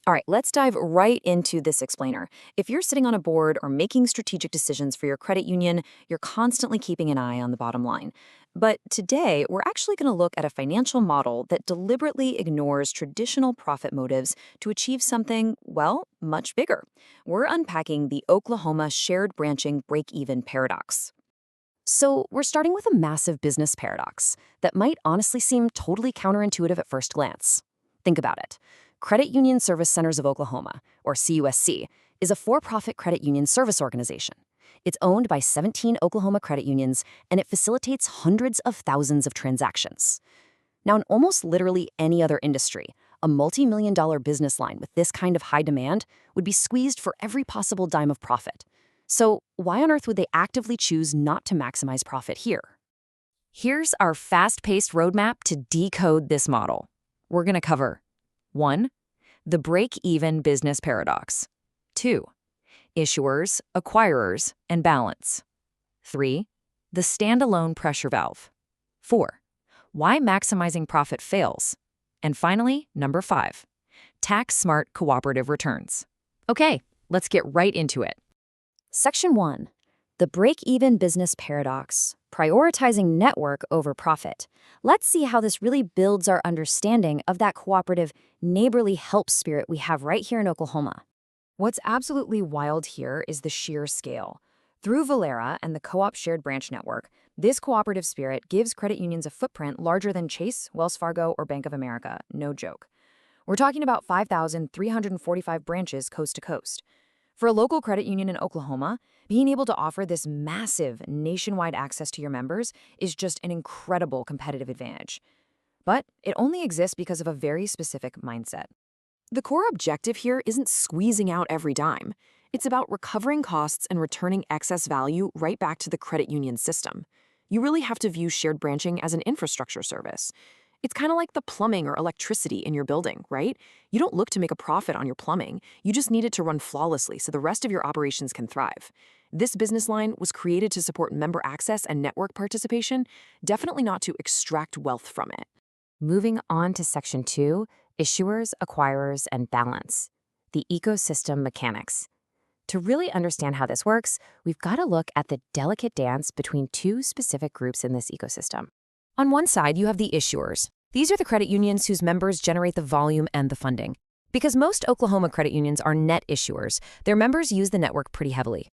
All right, let's dive right into this explainer. If you're sitting on a board or making strategic decisions for your credit union, you're constantly keeping an eye on the bottom line. But today, we're actually going to look at a financial model that deliberately ignores traditional profit motives to achieve something, well, much bigger. We're unpacking the Oklahoma shared branching break-even paradox. So, we're starting with a massive business paradox that might honestly seem totally counterintuitive at first glance. Think about it. Credit Union Service Centers of Oklahoma, or CUSC, is a for-profit credit union service organization. It's owned by 17 Oklahoma credit unions, and it facilitates hundreds of thousands of transactions. Now, in almost literally any other industry, a multi-million-dollar business line with this kind of high demand would be squeezed for every possible dime of profit. So, why on earth would they actively choose not to maximize profit here? Here's our fast-paced roadmap to decode this model. We're going to cover 1. The break-even business paradox. 2. Issuers, acquirers, and balance. 3. The standalone pressure valve. 4. Why maximizing profit fails. And finally, number 5. Tax-smart cooperative returns. Okay, let's get right into it. Section 1. The break-even business paradox, prioritizing network over profit. Let's see how this really builds our understanding of that cooperative, neighborly help spirit we have right here in Oklahoma. What's absolutely wild here is the sheer scale. Through Valera and the Co-op Shared Branch Network, this cooperative spirit gives credit unions a footprint larger than Chase, Wells Fargo, or Bank of America. No joke. We're talking about 5,345 branches coast to coast. For a local credit union in Oklahoma, being able to offer this massive nationwide access to your members is just an incredible competitive advantage. But it only exists because of a very specific mindset. The core objective here isn't squeezing out every dime. It's about recovering costs and returning excess value right back to the credit union system. You really have to view shared branching as an infrastructure service. It's kind of like the plumbing or electricity in your building, right? You don't look to make a profit on your plumbing. You just need it to run flawlessly so the rest of your operations can thrive. This business line was created to support member access and network participation, definitely not to extract wealth from it. Moving on to Section 2, Issuers, Acquirers, and Balance, the ecosystem mechanics. To really understand how this works, we've got to look at the delicate dance between two specific groups in this ecosystem. On one side, you have the issuers. These are the credit unions whose members generate the volume and the funding. Because most Oklahoma credit unions are net issuers, their members use the network pretty heavily.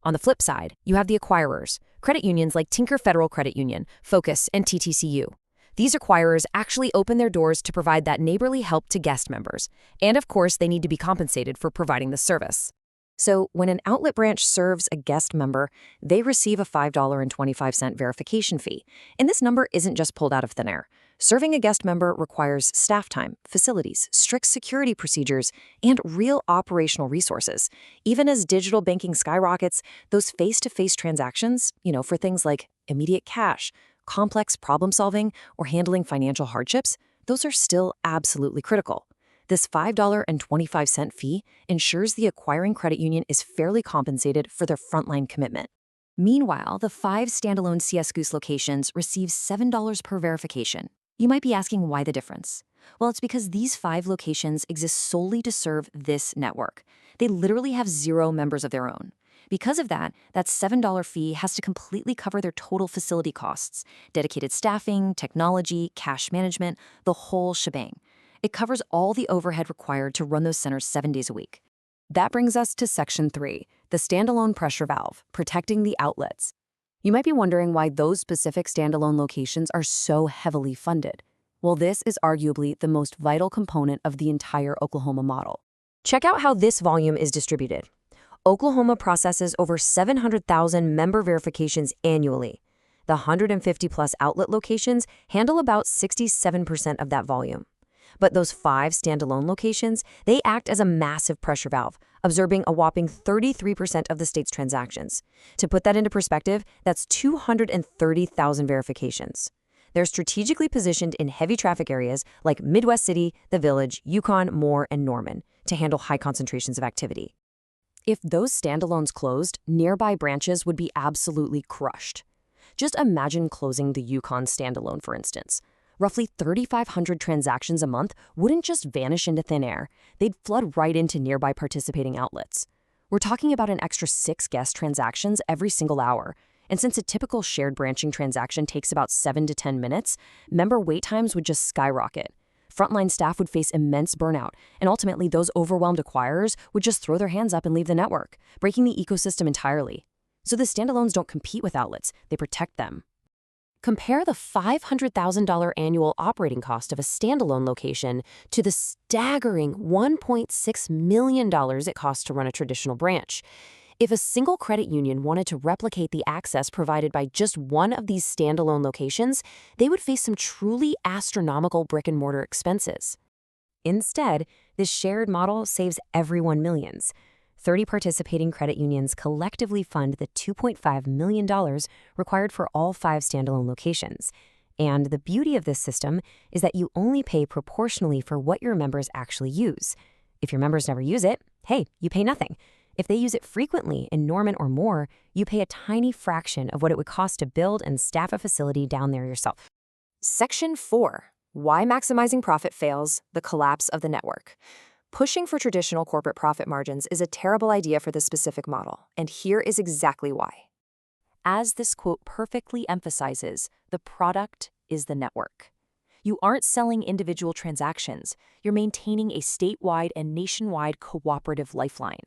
On the flip side, you have the acquirers, credit unions like Tinker Federal Credit Union, Focus, and TTCU. These acquirers actually open their doors to provide that neighborly help to guest members. And of course, they need to be compensated for providing the service. So when an outlet branch serves a guest member, they receive a $5.25 verification fee. And this number isn't just pulled out of thin air. Serving a guest member requires staff time, facilities, strict security procedures, and real operational resources. Even as digital banking skyrockets, those face-to-face transactions, for things like immediate cash, complex problem solving, or handling financial hardships, those are still absolutely critical. This $5.25 fee ensures the acquiring credit union is fairly compensated for their frontline commitment. Meanwhile, the 5 standalone CUSC locations receive $7 per verification. You might be asking why the difference. Well, it's because these 5 locations exist solely to serve this network. They literally have 0 members of their own. Because of that $7 fee has to completely cover their total facility costs, dedicated staffing, technology, cash management, the whole shebang. It covers all the overhead required to run those centers 7 days a week. That brings us to Section 3, the standalone pressure valve, protecting the outlets. You might be wondering why those specific standalone locations are so heavily funded. Well, this is arguably the most vital component of the entire Oklahoma model. Check out how this volume is distributed. Oklahoma processes over 700,000 member verifications annually. The 150-plus outlet locations handle about 67% of that volume. But those 5 standalone locations, they act as a massive pressure valve, absorbing a whopping 33% of the state's transactions. To put that into perspective, that's 230,000 verifications. They're strategically positioned in heavy traffic areas like Midwest City, The Village, Yukon, Moore, and Norman to handle high concentrations of activity. If those standalones closed, nearby branches would be absolutely crushed. Just imagine closing the Yukon standalone, for instance. Roughly 3,500 transactions a month wouldn't just vanish into thin air. They'd flood right into nearby participating outlets. We're talking about an extra 6 guest transactions every single hour. And since a typical shared branching transaction takes about 7 to 10 minutes, member wait times would just skyrocket. Frontline staff would face immense burnout, and ultimately those overwhelmed acquirers would just throw their hands up and leave the network, breaking the ecosystem entirely. So the standalones don't compete with outlets, they protect them. Compare the $500,000 annual operating cost of a standalone location to the staggering $1.6 million it costs to run a traditional branch. If a single credit union wanted to replicate the access provided by just one of these standalone locations, they would face some truly astronomical brick-and-mortar expenses. Instead, this shared model saves everyone millions. 30 participating credit unions collectively fund the $2.5 million required for all 5 standalone locations. And the beauty of this system is that you only pay proportionally for what your members actually use. If your members never use it, hey, you pay nothing. If they use it frequently in Norman or more, you pay a tiny fraction of what it would cost to build and staff a facility down there yourself. Section 4. Why maximizing profit fails, the collapse of the network. Pushing for traditional corporate profit margins is a terrible idea for this specific model, and here is exactly why. As this quote perfectly emphasizes, the product is the network. You aren't selling individual transactions, you're maintaining a statewide and nationwide cooperative lifeline.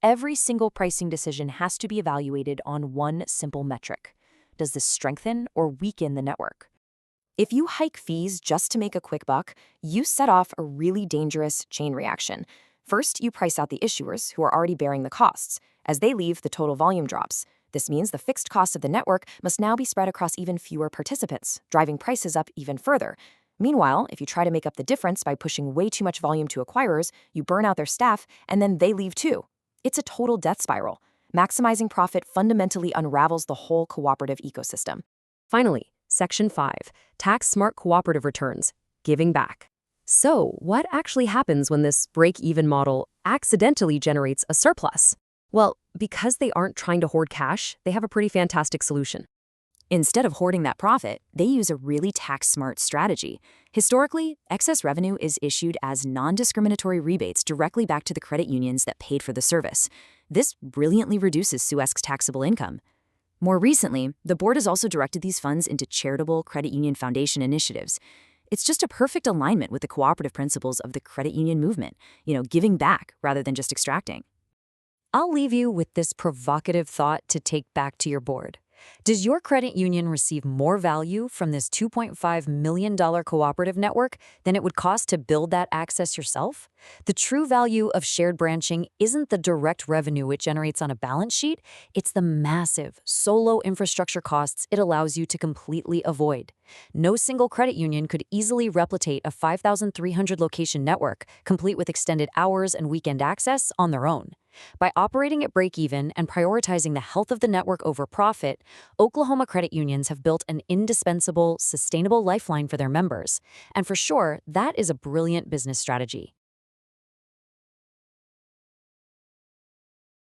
Every single pricing decision has to be evaluated on one simple metric. Does this strengthen or weaken the network? If you hike fees just to make a quick buck, you set off a really dangerous chain reaction. First, you price out the issuers who are already bearing the costs. As they leave, the total volume drops. This means the fixed cost of the network must now be spread across even fewer participants, driving prices up even further. Meanwhile, if you try to make up the difference by pushing way too much volume to acquirers, you burn out their staff, and then they leave too. It's a total death spiral. Maximizing profit fundamentally unravels the whole cooperative ecosystem. Finally, Section 5, Tax-Smart Cooperative Returns, Giving Back. So, what actually happens when this break-even model accidentally generates a surplus? Well, because they aren't trying to hoard cash, they have a pretty fantastic solution. Instead of hoarding that profit, they use a really tax-smart strategy. Historically, excess revenue is issued as non-discriminatory rebates directly back to the credit unions that paid for the service. This brilliantly reduces CUSC's taxable income. More recently, the board has also directed these funds into charitable credit union foundation initiatives. It's just a perfect alignment with the cooperative principles of the credit union movement, giving back rather than just extracting. I'll leave you with this provocative thought to take back to your board. Does your credit union receive more value from this $2.5 million cooperative network than it would cost to build that access yourself? The true value of shared branching isn't the direct revenue it generates on a balance sheet, it's the massive, solo infrastructure costs it allows you to completely avoid. No single credit union could easily replicate a 5,300 location network, complete with extended hours and weekend access, on their own. By operating at break-even and prioritizing the health of the network over profit, Oklahoma credit unions have built an indispensable, sustainable lifeline for their members. And for sure, that is a brilliant business strategy.